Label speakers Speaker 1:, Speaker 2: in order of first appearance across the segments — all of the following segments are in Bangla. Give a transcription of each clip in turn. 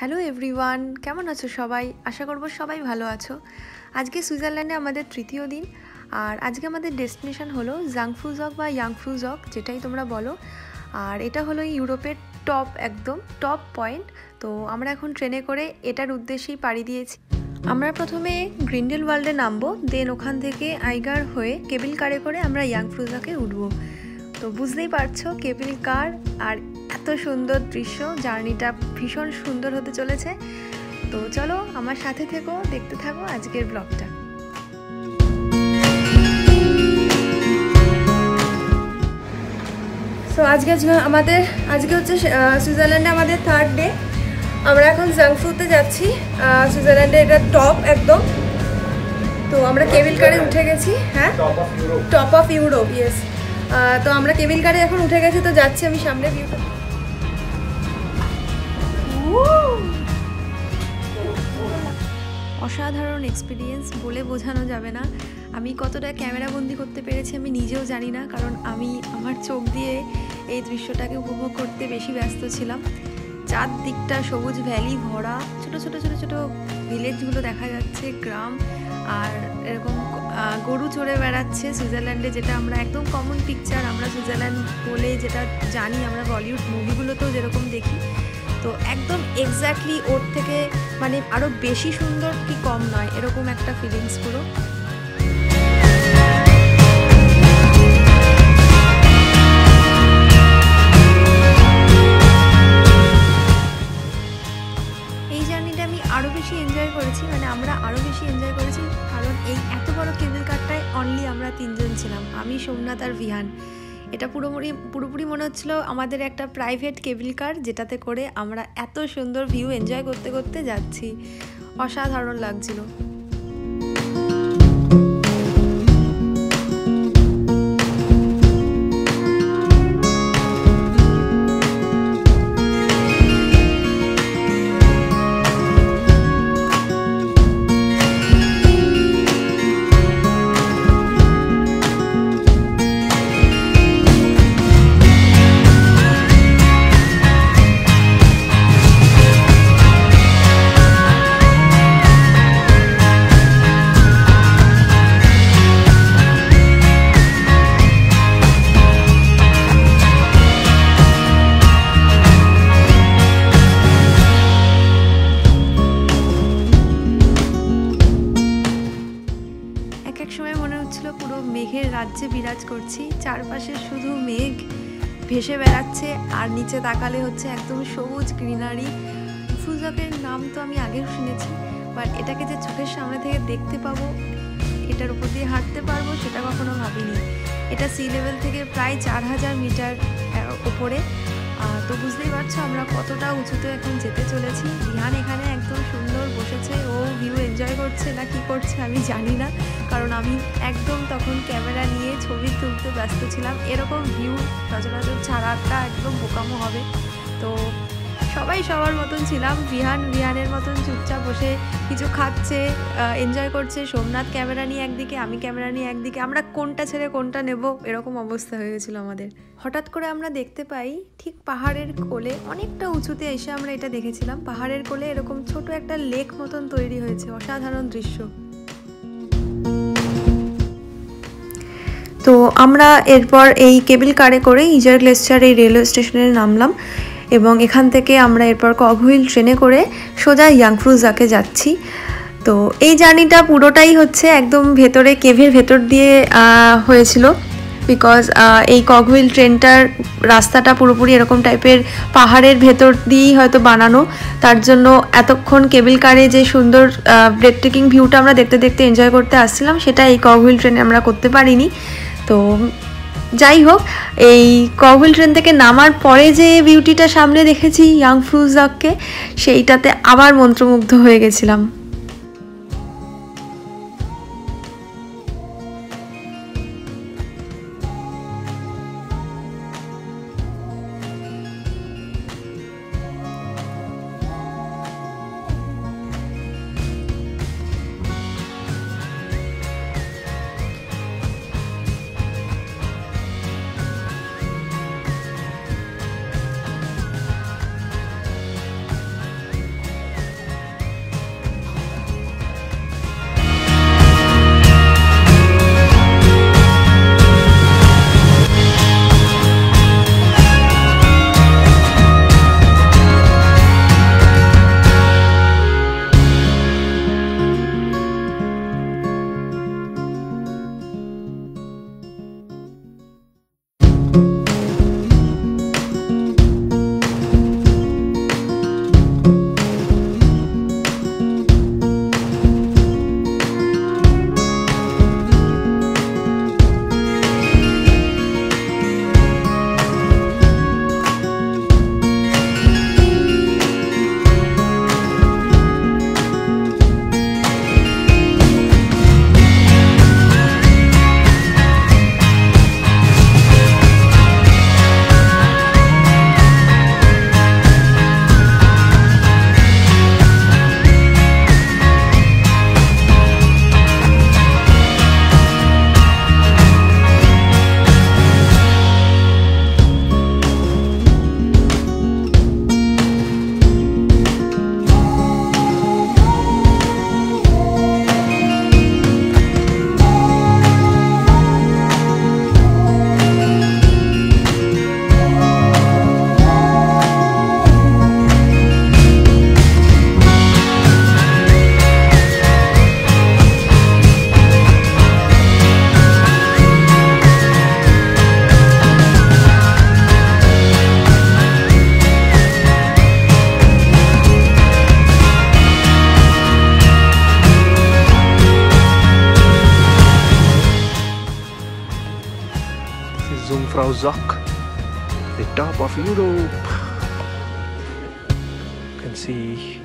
Speaker 1: হ্যালো এভরিওয়ান, কেমন আছো সবাই? আশা করব সবাই ভালো আছো। আজকে সুইজারল্যান্ডে আমাদের তৃতীয় দিন। আর আজকে আমাদের ডেস্টিনেশন হলো জাংফ্রুজক বা ইয়াংফ্রুজক, যেটাই তোমরা বলো। আর এটা হলো ইউরোপের একদম টপ পয়েন্ট। তো আমরা এখন ট্রেনে করে এটার উদ্দেশ্যেই পাড়ি দিয়েছি। আমরা প্রথমে গ্রিন্ডেল ওয়ার্ল্ডে নামবো, দেন ওখান থেকে আইগার হয়ে কেবিল কারে করে আমরা ইয়াংফ্রুজকে উঠবো। তো বুঝতেই পারছো কেবিল কার আর এত সুন্দর দৃশ্য, জার্নিটা ভীষণ সুন্দর হতে চলেছে। তো চলো আমার সাথে থেকো, দেখতে থাকো আজকের ব্লগটা। সো আজকে হচ্ছে সুইজারল্যান্ডে আমাদের থার্ড ডে। আমরা এখন জাংফ্রুতে যাচ্ছি, সুইজারল্যান্ডে এটা টপ একদম। তো আমরা কেবিল কারে উঠে গেছি। হ্যাঁ, টপ অফ ইউরোপ, ইয়েস। তো আমরা কেবিল কারে এখন উঠে গেছি, তো যাচ্ছি আমি সামনে ভিউটা। অসাধারণ এক্সপিরিয়েন্স, বলে বোঝানো যাবে না। আমি কতটা ক্যামেরা বন্দি করতে পেরেছি আমি নিজেও জানি না, কারণ আমি আমার চোখ দিয়ে এই দৃশ্যটাকে উপভোগ করতে বেশি ব্যস্ত ছিলাম। চারদিকটা সবুজ ভ্যালি ভরা, ছোট ছোট ছোট ছোট ভিলেজগুলো দেখা যাচ্ছে, গ্রাম। আর এরকম গরু চড়ে বেড়াচ্ছে সুইজারল্যান্ডে, যেটা আমরা একদম কমন পিকচার আমরা সুইজারল্যান্ড বলে যেটা জানি, আমরা বলিউড মুভিগুলোতেও যেরকম দেখি। তো একদম এক্স্যাক্টলি ওর থেকে মানে আরও বেশি সুন্দর কি কম নয়, এরকম একটা ফিলিংস পুরো। এই জার্নিটা আমি আরও বেশি এনজয় করেছি, মানে আমরা আরও বেশি এনজয় করেছি, কারণ এই এত বড় কেবল কারটায় অনলি আমরা তিনজন ছিলাম, আমি, সোমনাথ আর ভিহান। এটা পুরোপুরি মনে হচ্ছিলো আমাদের একটা প্রাইভেট কেবল কার, যেটাতে করে আমরা এত সুন্দর ভিউ এনজয় করতে করতে যাচ্ছি। অসাধারণ লাগছিল। পুরো মেঘের রাজ্যে বিরাজ করছি, চারপাশে শুধু মেঘ ভেসে বেড়াচ্ছে, আর নিচে তাকালে হচ্ছে একদম সবুজ গ্রিনারি। ফুজকের নাম তো আমি আগেও শুনেছি, বাট এটাকে যে চোখের সামনে থেকে দেখতে পাবো, এটার উপর দিয়ে হাঁটতে পারবো, সেটা কখনো ভাবিনি। এটা সি লেভেল থেকে প্রায় 4000 মিটার ওপরে। তো বুঝতেই পারছো আমরা কতটা উঁচুতে এখন যেতে চলেছি। রিহান এখানে একদম সুন্দর বসেছে, ও ভিউ এনজয় করছে না কি করছে আমি জানি না, কারণ আমি একদম তখন ক্যামেরা নিয়ে ছবি তুলতে ব্যস্ত ছিলাম। এরকম ভিউ সচরাচর ছাড়াটা একদম বোকামো হবে। তো সবাই সবার মতন ছিলাম। রিহানের মতন চুপচাপ বসে কিছু খাচ্ছে, এনজয় করছে। সোমনাথ ক্যামেরা নিয়ে একদিকে, আমি ক্যামেরা নিয়ে একদিকে, আমরা কোনটা ছেড়ে কোনটা নেব এরকম অবস্থা হয়ে গেছিলো আমাদের। হঠাৎ করে আমরা দেখতে পাই ঠিক পাহাড়ের কোলে, অনেকটা উঁচুতে এসে আমরা এটা দেখেছিলাম, পাহাড়ের কোলে এরকম ছোট একটা লেক মতন তৈরি হয়েছে। অসাধারণ দৃশ্য। তো আমরা এরপর এই কেবল কারে করে ইজারগ্লেসচার এই রেলওয়ে স্টেশনে নামলাম, এবং এখান থেকে আমরা এরপর কগহুইল ট্রেনে করে সোজা ইয়াংফ্রুজকে যাচ্ছি। তো এই জার্নিটা পুরোটাই হচ্ছে একদম ভেতরে, কেভের ভেতর দিয়ে হয়েছিল, বিকজ এই কগহুইল ট্রেনটার রাস্তাটা পুরোপুরি এরকম টাইপের পাহাড়ের ভেতর দিয়েই হয়তো বানানো, তার জন্য এতক্ষণ কেবল কারে যে সুন্দর ব্রেথটেকিং ভিউটা আমরা দেখতে দেখতে এনজয় করতে আসছিলাম, সেটা এই কগহুইল ট্রেনে আমরা করতে পারিনি। তো যাই হোক, এই কগহুইল ট্রেন থেকে নামার পরে যে বিউটিটা সামনে দেখেছি ইয়াংফ্রুজকে, সেইটাতে আবার মন্ত্রমুগ্ধ হয়ে গেছিলাম।
Speaker 2: Jungfrau-Joch, the top of Europe. You can see.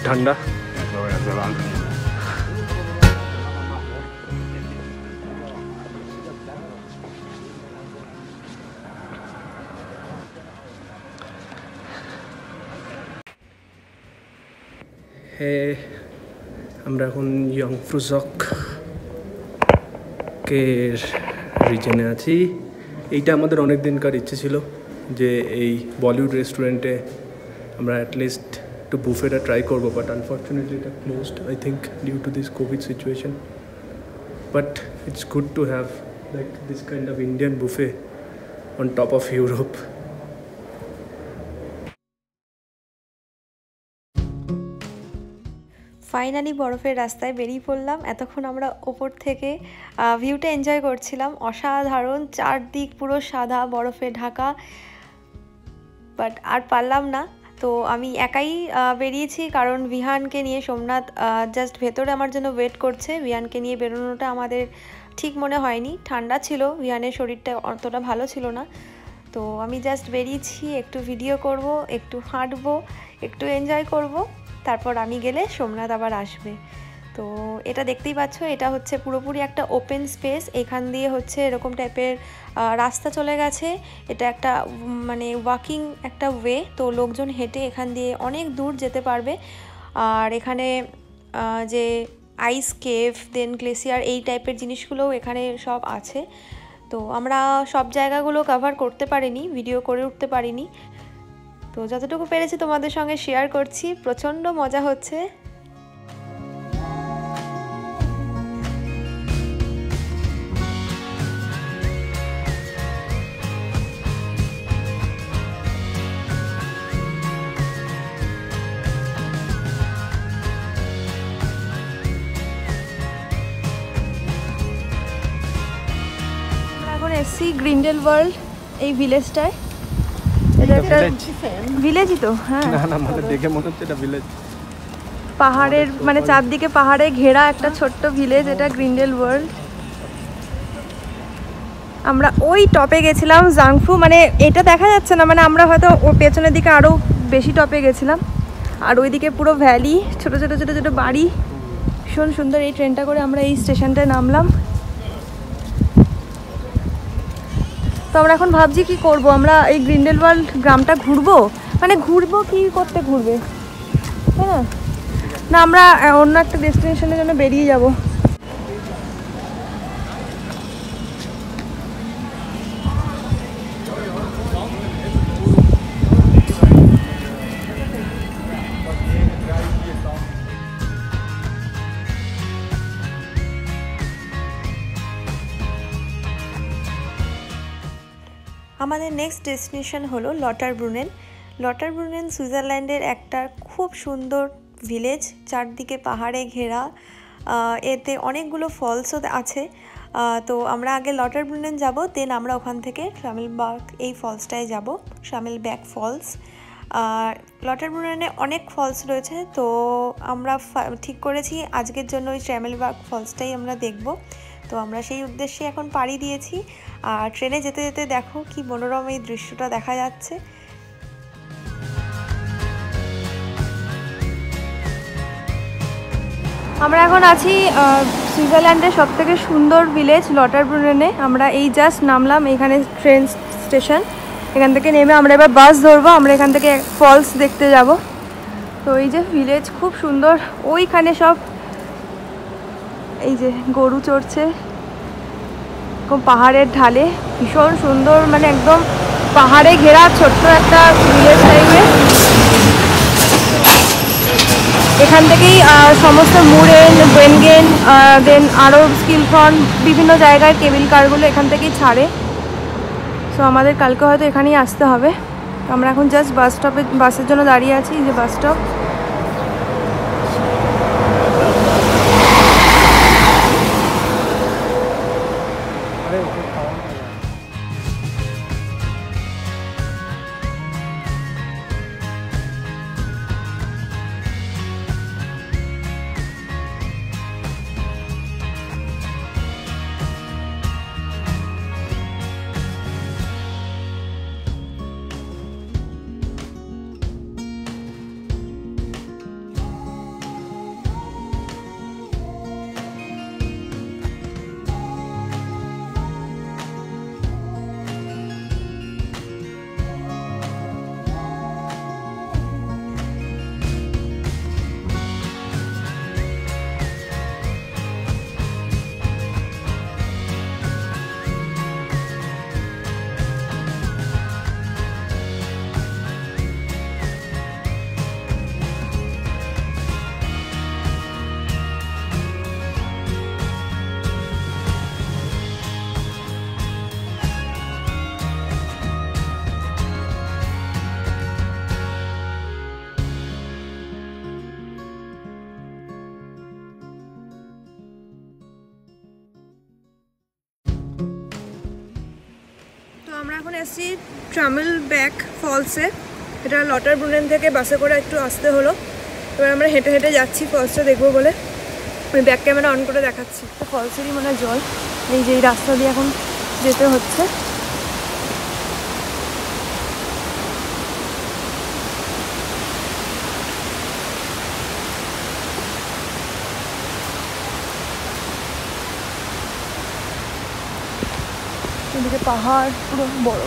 Speaker 2: ঠান্ডা আমরা এখন জংফ্রু-জখ এর রিজনে আছি। এইটা আমাদের অনেক দিনকার ইচ্ছে ছিল যে এই বলিউড রেস্টুরেন্টে আমরা at least to buffet a try korbo, but unfortunately it closed, I think, due to this COVID situation. But it's good to have like this kind of Indian buffet on top of Europe.
Speaker 1: Finally বরফের রাস্তায় বেরিয়ে পড়লাম। এতক্ষণ আমরা ওপর থেকে ভিউটা এনজয় করছিলাম, অসাধারণ, চারদিক পুরো সাদা বরফে ঢাকা, বাট আর পারলাম না। তো আমি একাই বেরিয়েছি, কারণ বিহানকে নিয়ে সোমনাথ জাস্ট ভেতরে আমার জন্য ওয়েট করছে। বিহানকে নিয়ে বেরোনোটা আমাদের ঠিক মনে হয়নি, ঠান্ডা ছিল, বিহানের শরীরটা অতটা ভালো ছিল না। তো আমি জাস্ট বেরিয়েছি, একটু ভিডিও করব, একটু হাঁটবো, একটু এনজয় করব, তারপর আমি গেলে সোমনাথ আবার আসবে। তো এটা দেখতেই পাচ্ছ, এটা হচ্ছে পুরোপুরি একটা ওপেন স্পেস। এখান দিয়ে হচ্ছে এরকম টাইপের রাস্তা চলে গেছে। এটা একটা মানে ওয়াকিং একটা ওয়ে, তো লোকজন হেঁটে এখান দিয়ে অনেক দূর যেতে পারবে। আর এখানে যে আইস কেভ, দেন গ্লেসিয়ার, এই টাইপের জিনিসগুলোও এখানে সব আছে। তো আমরা সব জায়গাগুলো কভার করতে পারিনি, ভিডিও করে উঠতে পারিনি, তো যতটুকু পেরেছি তোমাদের সঙ্গে শেয়ার করছি। প্রচণ্ড মজা হচ্ছে। এসছি গ্রিন্ডেল ওয়ার্ল্ড, এই ভিলেজটায়। এটা একটা ভিলেজই তো, হ্যাঁ না না, মানে দেখে মনে হচ্ছে এটা ভিলেজ। পাহাড়ের মানে চারদিকে পাহাড়ে ঘেরা একটা ছোট্ট ভিলেজ, এটা গ্রিন্ডেল ওয়ার্ল্ড। আমরা ওই টপে গেছিলাম, জাংফু, মানে এটা দেখা যাচ্ছে না, মানে আমরা হয়তো ওর পেছনের দিকে আরও বেশি টপে গেছিলাম। আর ওইদিকে পুরো ভ্যালি, ছোট ছোট ছোট ছোট বাড়ি, ভীষণ সুন্দর। এই ট্রেনটা করে আমরা এই স্টেশনটায় নামলাম। তো আমরা এখন ভাবছি কি করব, আমরা এই গ্রিন্ডেল ওয়ার্ল্ড গ্রামটা ঘুরবো, মানে ঘুরবো কি করতে ঘুরবে, হ্যাঁ না আমরা অন্য একটা ডেস্টিনেশনের জন্য বেরিয়ে যাব। আমাদের নেক্সট ডেস্টিনেশন হলো লটারব্রুনেন। লটারব্রুনেন সুইজারল্যান্ডের একটা খুব সুন্দর ভিলেজ, চারদিকে পাহাড়ে ঘেরা, এতে অনেকগুলো ফলসও আছে। তো আমরা আগে লটারব্রুনেন যাব, দেন আমরা ওখান থেকে শামেলবার্গ এই ফলসটায় যাব, শামেলব্যাক ফলস। লটারব্রুনেনে অনেক ফলস রয়েছে, তো আমরা ঠিক করেছি আজকের জন্য ওই শামেলবার্গ ফলসটাই আমরা দেখব। তো আমরা সেই উদ্দেশ্যে এখন পাড়ি দিয়েছি। আর ট্রেনে যেতে যেতে দেখো কি মনোরম এই দৃশ্যটা দেখা যাচ্ছে। আমরা এখন আছি সুইজারল্যান্ডের সবথেকে সুন্দর ভিলেজ লটারব্রুনেনে। আমরা এই জাস্ট নামলাম, এখানে ট্রেন স্টেশন। এখান থেকে নেমে আমরা এবার বাস ধরবো, আমরা এখান থেকে ফলস দেখতে যাব। তো এই যে ভিলেজ খুব সুন্দর, ওইখানে সব এই যে গরু চড়ছে এরকম পাহাড়ের ঢালে, ভীষণ সুন্দর, মানে একদম পাহাড়ে ঘেরা ছোট্ট একটা ভিলেজ টাইপের। এখান থেকেই সমস্ত মুরেন, বেনগেন, দেন আরও স্কিলফ্রন বিভিন্ন জায়গায় কেবিল কারগুলো এখান থেকেই ছাড়ে। সো আমাদের কালকে হয়তো এখানেই আসতে হবে। আমরা এখন জাস্ট বাস স্টপে বাসের জন্য দাঁড়িয়ে আছি, এই যে বাস স্টপ। আমরা এখন এসেছি ট্রামেল ব্যাক ফলসে। এটা লটার ব্রুনেন থেকে বাসে করে একটু আসতে হলো। এবার আমরা হেঁটে হেঁটে যাচ্ছি ফলসটা দেখবো বলে। আমি ব্যাক ক্যামেরা অন করে দেখাচ্ছি। তো ফলসেরই মনে হয় জল, এই যে এই রাস্তা দিয়ে এখন যেতে হচ্ছে। এদিকে পাহাড় পুরো বড়।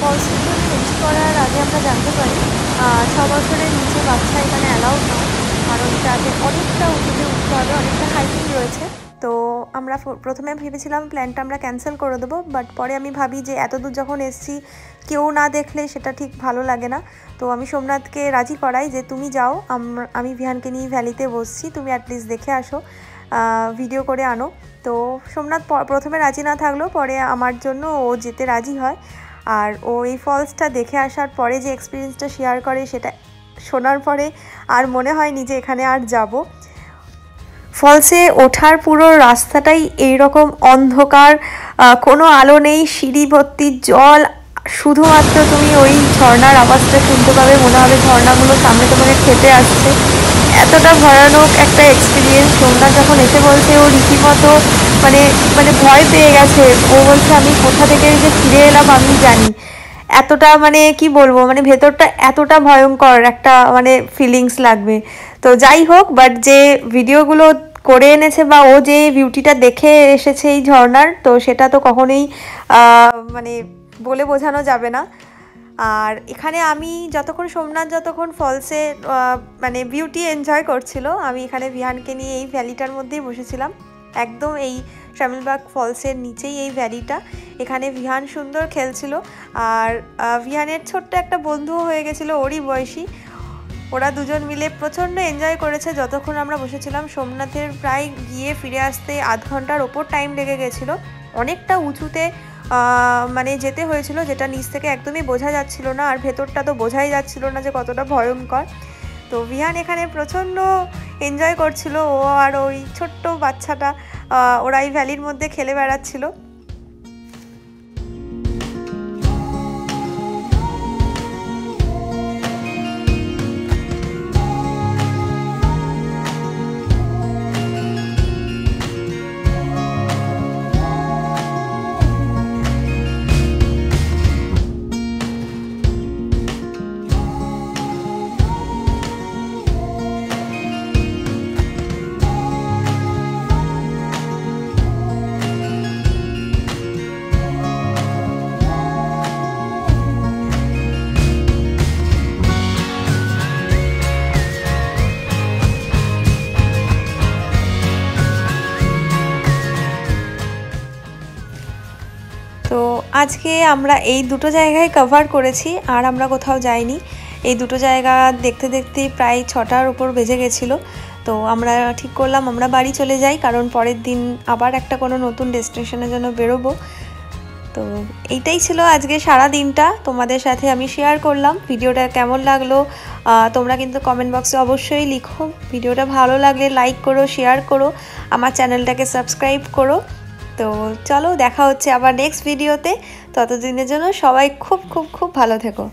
Speaker 1: ফলসগুলো এন্ট্রি করার আগে আমরা জানতে পারি 6 বছরের নিচে বাচ্চা এখানে অ্যালাউড নয়, কারণ তাদের অনেকটা উঁচুতে উঠতে হবে, অনেকটা হাইকিং রয়েছে। তো আমরা প্রথমে ভেবেছিলাম প্ল্যানটা আমরা ক্যান্সেল করে দেবো, বাট পরে আমি ভাবি যে এত দূর যখন এসছি কেউ না দেখলে সেটা ঠিক ভালো লাগে না। তো আমি সোমনাথকে রাজি করাই যে তুমি যাও, আমি ভিহানকে নিয়ে ভ্যালিতে বসছি, তুমি অ্যাটলিস্ট দেখে আসো, ভিডিও করে আনো। তো সোমনাথ প্রথমে রাজি না থাকলেও পরে আমার জন্য ও যেতে রাজি হয়। আর ও এই ফলসটা দেখে আসার পরে যে এক্সপিরিয়েন্সটা শেয়ার করে সেটা শোনার পরে আর মনে হয়নি যে এখানে আর যাব। ফলসে ওঠার পুরো রাস্তাটাই এইরকম অন্ধকার, কোনো আলো নেই, সিঁড়ি ভর্তি জল, শুধুমাত্র তুমি ওই ঝর্ণার আওয়াজটা শুনতে পাবে, মনে হবে ঝর্ণাগুলো সামনে তোমাকে খেতে আসছে। এতটা ভয়ানক একটা এক্সপিরিয়েন্স। তোমরা যখন এসে বলছে ও রীতিমতো মানে মানে ভয় পেয়ে গেছে, ও বলছে আমি কোথা থেকে যে ফিরে এলাম আমি জানি। এতটা মানে কি বলবো, মানে ভেতরটা এতটা ভয়ঙ্কর একটা মানে ফিলিংস লাগবে। তো যাই হোক, বাট যে ভিডিওগুলো করে এনেছে বা ও যে বিউটিটা দেখে এসেছে এই ঝর্ণার, তো সেটা তো কখনোই মানে বলে বোঝানো যাবে না। আর এখানে আমি সোমনাথ যতক্ষণ ফলসে মানে বিউটি এনজয় করছিল, আমি এখানে ভিহানকে নিয়ে এই ভ্যালিটার মধ্যেই বসেছিলাম। একদম এই ট্রামেলবাগ ফলসের নিচেই এই ভ্যালিটা। এখানে ভিহান সুন্দর খেলছিল, আর ভিহানের ছোট্ট একটা বন্ধুও হয়ে গেছিলো ওরই বয়সী। ওরা দুজন মিলে প্রচণ্ড এনজয় করেছে যতক্ষণ আমরা বসেছিলাম। সোমনাথের প্রায় গিয়ে ফিরে আসতে আধ ঘন্টার ওপর টাইম লেগে গেছিলো। অনেকটা উঁচুতে মানে যেতে হয়েছিল, যেটা নিচ থেকে একদমই বোঝা যাচ্ছিল না, আর ভেতরটা তো বোঝাই যাচ্ছিল না যে কতটা ভয়ঙ্কর। তো ভিহান এখানে প্রচণ্ড এনজয় করছিল, ও আর ওই ছোট্ট বাচ্চাটা ওরা এই ভ্যালির মধ্যে খেলে বেড়াচ্ছিল। আজকে আমরা এই দুটো জায়গায় কভার করেছি, আর আমরা কোথাও যাইনি। এই দুটো জায়গা দেখতে দেখতে প্রায় 6টার উপর বেজে গেছিলো। তো আমরা ঠিক করলাম আমরা বাড়ি চলে যাই, কারণ পরের দিন আবার একটা কোনো নতুন ডেস্টিনেশনের জন্য বেরোবো। তো এইটাই ছিল আজকে সারা দিনটা তোমাদের সাথে আমি শেয়ার করলাম। ভিডিওটা কেমন লাগলো তোমরা কিন্তু কমেন্ট বক্সে অবশ্যই লিখো। ভিডিওটা ভালো লাগলে লাইক করো, শেয়ার করো, আমার চ্যানেলটাকে সাবস্ক্রাইব করো। তো চলো দেখা হচ্ছে আবার নেক্সট ভিডিওতে। ততদিনের জন্য সবাই খুব খুব খুব ভালো থেকো।